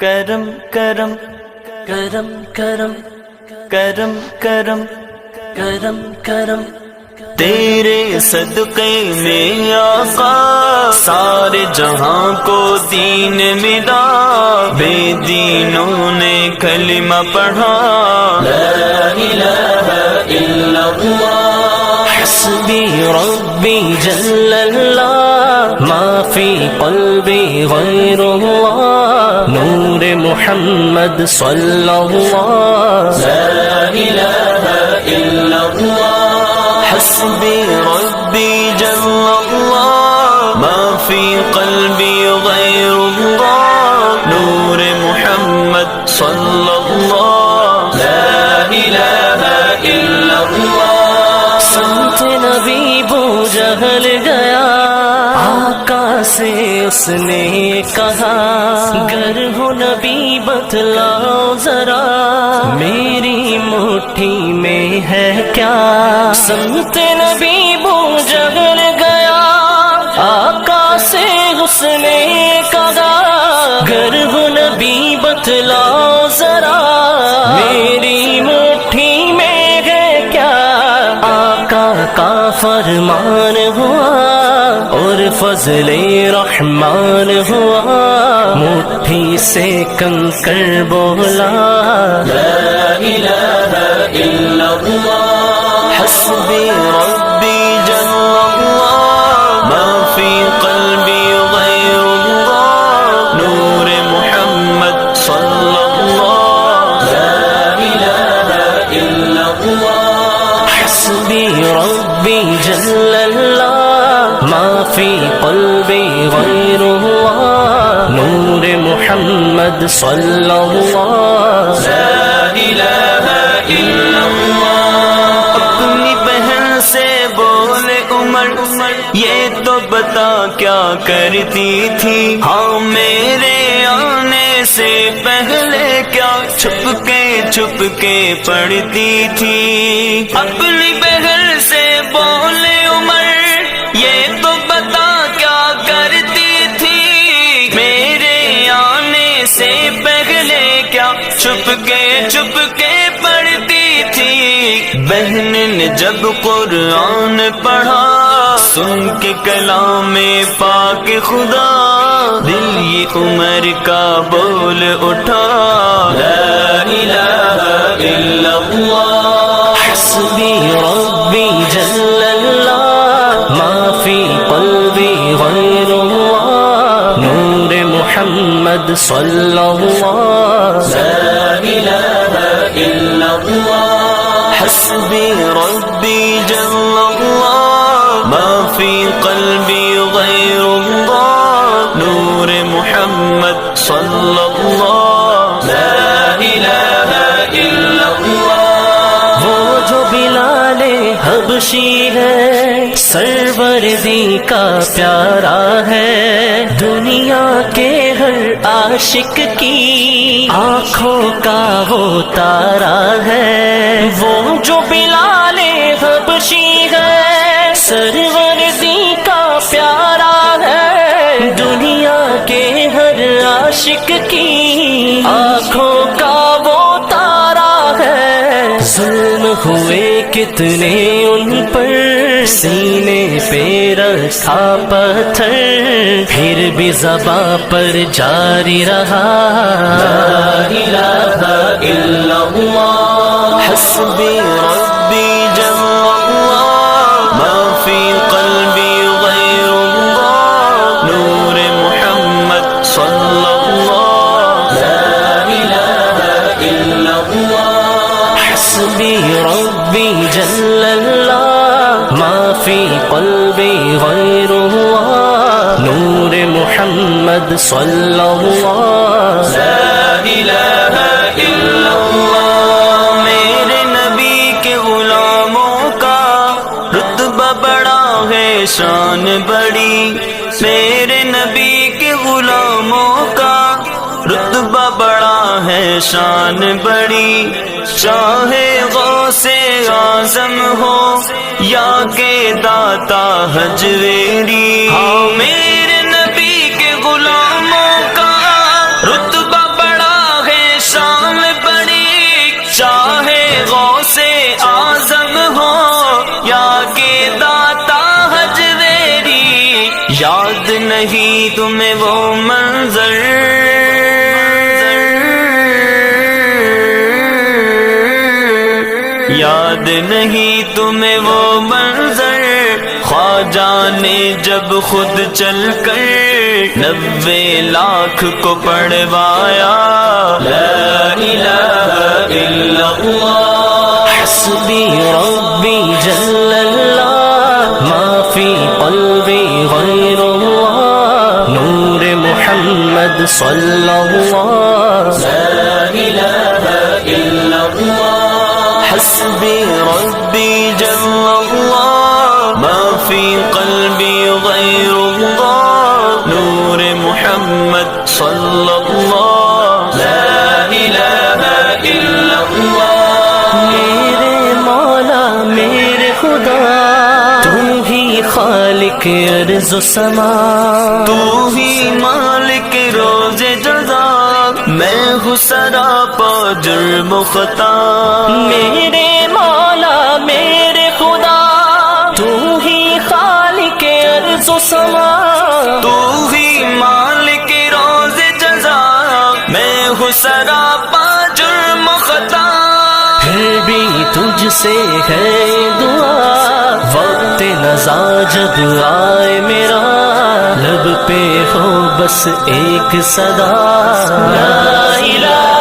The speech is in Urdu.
کرم کرم کرم کرم کرم کرم کرم کرم تیرے صدقے میں آقا سارے جہاں کو دین ملا، بے دینوں نے کلمہ پڑھا، لا الہ الا اللہ حسبی ربی جل اللہ ما فی قلبی غیر اللہ نور محمد صلی اللہ، لا الہ الا اللہ حسبی ربی جل اللہ ما فی قلبی غیر اللہ نور محمد صلی اللہ، لا الہ الا اللہ سمت نبی بو جہل گیا، آقا سے اس نے کہا گر ہو نبی بتلاؤ ذرا میری مٹھی میں ہے کیا، سمت نبی بو جہل گیا، آقا سے اس نے کہا گر ہو نبی بتلاؤ ذرا میری مٹھی میں ہے کیا، آقا کا فرمان ہوا اور فضل رحمان ہوا، مٹھی سے کنکر بولا، لا الہ الا اللہ حسبی ربی جل اللہ ما فی قلبی غیر اللہ نور محمد صلی اللہ، لا الہ الا اللہ حسبی ربی جل اللہ ما فی قلبی غیر اللہ نور محمد صلی اللہ، لا الہ الا اللہ اپنی بہن سے بولے عمر یہ تو بتا کیا کرتی تھی، ہاں میرے آنے سے پہلے کیا چھپ کے پڑھتی تھی، اپنی بہن سے بولے عمر یہ تو بتا کیا کرتی تھی، میرے آنے سے پہلے کیا چھپ کے پڑھتی تھی، بہن نے جب قرآن پڑھا سن کے کلام پاک خدا دل یہ عمر کا بول اٹھا، لا الہ الا اللہ حسبی ربی جل اللہ ما فی قلبی غیر اللہ نور محمد صلی اللہ، لا الہ الا اللہ حسبی ربی جل اللہ ما فی قلبی غیر اللہ نور محمد صلی اللہ، لا الہ الا اللہ وہ جو بلال حبشی ہے سروردی کا پیارا ہے، دنیا کے ہر عاشق کی آنکھوں کا وہ تارا ہے، وہ جو بلال حبشی ہے سروردی کا پیارا ہے، دنیا کے ہر عاشق کی آنکھوں کا وہ تارا ہے، ظلم ہوئے کتنے ان پر سینے پہ رکھا پتھر پھر بھی زباں پر جاری رہا، لا الہ الا اللہ حسبی ربی جل اللہ ما فی قلبی غیر اللہ نور محمد صلی اللہ، لا الہ الا اللہ حسبی ربی جل اللہ ما فی قلبی غیر اللہ نور محمد صلی اللہ، لا الہ الا اللہ میرے نبی کے غلاموں کا رتبہ بڑا ہے شان بڑی، میرے نبی کے غلاموں کا رتبہ بڑا ہے شان بڑی، چاہے غوث اعظم ہو یا کہ داتا حجویری، ہاں میرے نبی کے غلاموں کا رتبہ بڑا نہیں تمہیں وہ منظر، یاد نہیں تمہیں وہ منظر، خواجہ نے جب خود چل کر 90 لاکھ کو پڑھوایا، لا الہ الا اللہ حسبی ربی جل اللہ ما فی قلبی غیر اللہ نور محمد صلی اللہ، لا الہ الا اللہ حسبی ربی جل اللہ ما فی قلبی غیر اللہ نور محمد صلی اللہ، لا الہ الا اللہ۔ میرے مولا میرے خدا تو ہی خالق ارض و سما، تو ہی مالک روز جزا، میں ہوں سراپا جرم و خطا، میرے مولا میرے خدا تو ہی خالق ارض و سما، تو ہی مالک روز جزا، میں ہوں سراپا جرم و خطا، پھر بھی تجھ سے ہے دعا، وقت نزا جب آئے میرا، لب پہ ہو بس ایک صدا، لا الہ